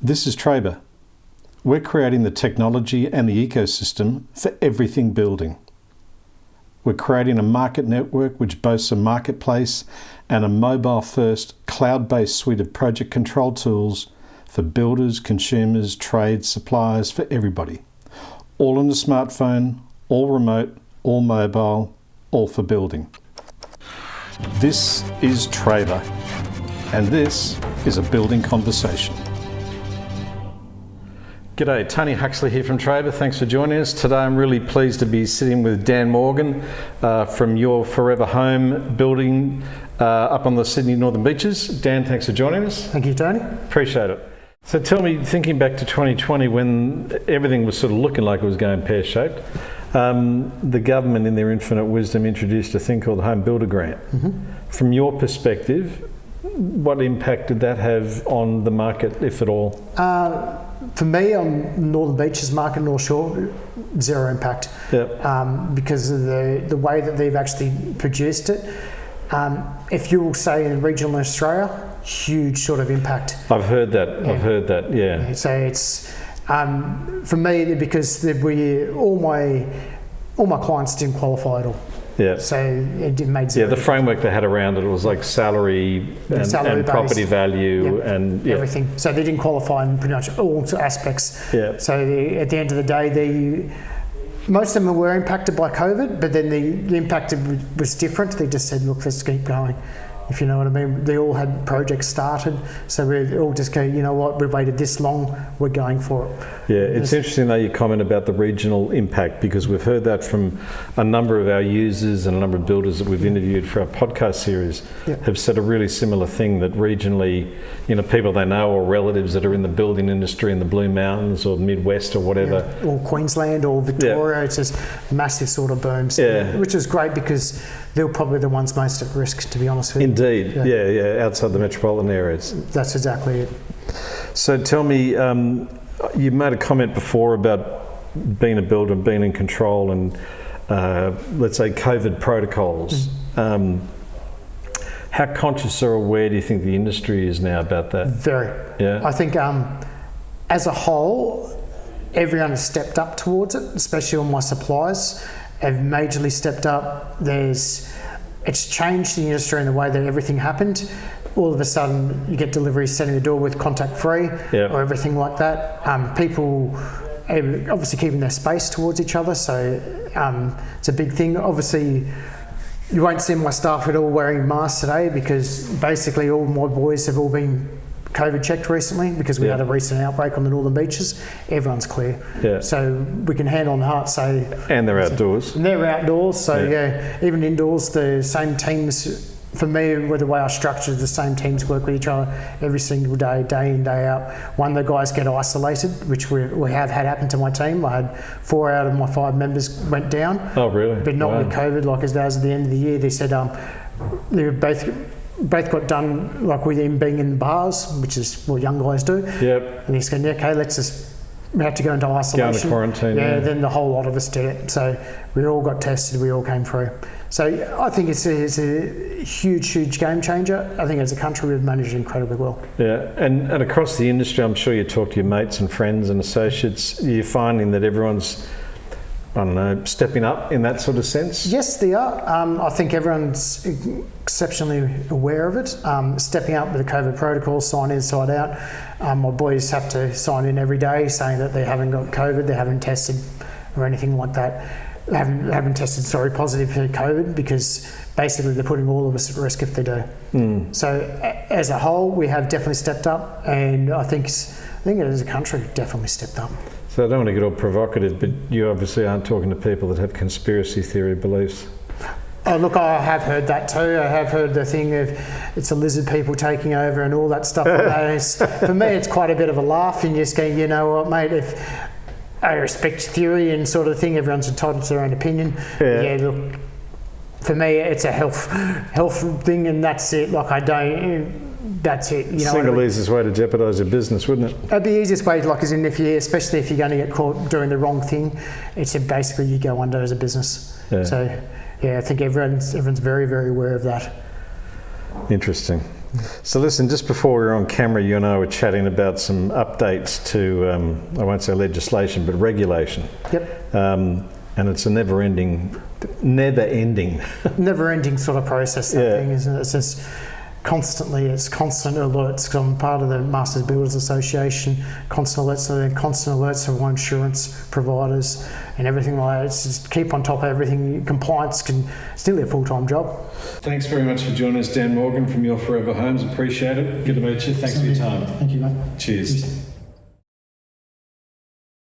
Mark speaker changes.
Speaker 1: This is Trabr. We're creating the technology and the ecosystem for everything building. We're creating a market network which boasts a marketplace and a mobile-first, cloud-based suite of project control tools for builders, consumers, trades, suppliers, for everybody. All on the smartphone, all remote, all mobile, all for building. This is Trabr, and this is a building conversation. G'day, Tony Huxley here from Trabr. Thanks for joining us. Today I'm really pleased to be sitting with Dan Morgan from Your Forever Home building up on the Sydney Northern Beaches. Dan, thanks for joining us.
Speaker 2: Thank you, Tony.
Speaker 1: Appreciate it. So tell me, thinking back to 2020 when everything was sort of looking like it was going pear-shaped, the government in their infinite wisdom introduced a thing called the Home Builder Grant. Mm-hmm. From your perspective, what impact did that have on the market, if at all?
Speaker 2: For me, on Northern Beaches market, North Shore, zero impact. Yep. Because of the way that they've actually produced it. If you will say in regional Australia, huge sort of impact.
Speaker 1: I've heard that. Yeah. I've heard that. Yeah.
Speaker 2: So it's for me because all my clients didn't qualify at all.
Speaker 1: Yeah.
Speaker 2: So it made zero.
Speaker 1: Yeah, the framework they had around it was like salary and property value and
Speaker 2: everything. So they didn't qualify in pretty much all aspects. Yeah. So at the end of the day, most of them were impacted by COVID, but then the impact was different. They just said, look, let's keep going. If you know what I mean. They all had projects started, so we all just go, you know what, we've waited this long, we're going for it.
Speaker 1: Yeah, it's interesting though you comment about the regional impact, because we've heard that from a number of our users and a number of builders that we've interviewed for our podcast series have said a really similar thing, that regionally, people they know or relatives that are in the building industry in the Blue Mountains or Midwest or whatever. Yeah.
Speaker 2: Or Queensland or Victoria, it's just massive sort of booms, which is great because they're probably the ones most at risk, to be honest with you.
Speaker 1: Indeed, yeah, outside the metropolitan areas.
Speaker 2: That's exactly it.
Speaker 1: So tell me, you made a comment before about being a builder, being in control and, let's say, COVID protocols. Mm. How conscious or aware do you think the industry is now about that? Very. Yeah.
Speaker 2: I think as a whole, everyone has stepped up towards it, especially all my suppliers have majorly stepped up. It's changed the industry in the way that everything happened. All of a sudden, you get deliveries sent in the door with contact free or everything like that. People are obviously keeping their space towards each other, so it's a big thing. Obviously, you won't see my staff at all wearing masks today because basically all my boys have all been COVID checked recently because we had a recent outbreak on the Northern Beaches. Everyone's clear. Yeah. So we can hand on heart say... And
Speaker 1: they're outdoors.
Speaker 2: And they're outdoors, so even indoors, the same teams, for me, with the way I structured, the same teams work with each other every single day, day in, day out. One of the guys get isolated, which we have had happen to my team. I had 4 out of my 5 members went down.
Speaker 1: Oh, really?
Speaker 2: But not with COVID, like as at the end of the year. They said they were both got done like with him being in bars, which is what young guys do. Yep. And he's going, okay, we have to go into isolation.
Speaker 1: Go into quarantine.
Speaker 2: Yeah, then the whole lot of us did it. So we all got tested, we all came through. So I think it's a huge game changer. I think as a country we've managed incredibly well.
Speaker 1: Yeah, and across the industry, I'm sure you talk to your mates and friends and associates, you're finding that everyone's, I don't know, stepping up in that sort of sense?
Speaker 2: Yes, they are. I think everyone's exceptionally aware of it. Stepping up with the COVID protocol, sign inside out. My boys have to sign in every day saying that they haven't got COVID, they haven't tested or anything like that. They haven't tested, positive for COVID because basically they're putting all of us at risk if they do. Mm. So as a whole, we have definitely stepped up, and I think as a country, we've definitely stepped up.
Speaker 1: So I don't want to get all provocative, but you obviously aren't talking to people that have conspiracy theory beliefs.
Speaker 2: Oh, look, I have heard that too. I have heard the thing of it's the lizard people taking over and all that stuff like that. For me, it's quite a bit of a laugh, and you're just going, you know what, mate, if I respect theory and sort of thing, everyone's entitled to their own opinion. Yeah, look, for me, it's a health thing, and that's it. Like, that's it.
Speaker 1: Single easiest way to jeopardise your business, wouldn't it?
Speaker 2: It'd be the easiest way, like, as in especially if you're going to get caught doing the wrong thing, it's basically you go under as a business. Yeah. So, I think everyone's very, very aware of that.
Speaker 1: Interesting. So listen, just before we were on camera, you and I were chatting about some updates to, I won't say legislation, but regulation.
Speaker 2: Yep.
Speaker 1: And it's a never-ending
Speaker 2: sort of process, that thing, isn't it? It's just constantly, it's constant alerts. I'm part of the Masters Builders Association, constant alerts from my insurance providers and everything like that. It's just keep on top of everything. Compliance it's nearly a full-time job.
Speaker 1: Thanks very much for joining us, Dan Morgan from Your Forever Homes. Appreciate it. Good to meet you. Thanks for your time.
Speaker 2: Thank you, mate.
Speaker 1: Cheers.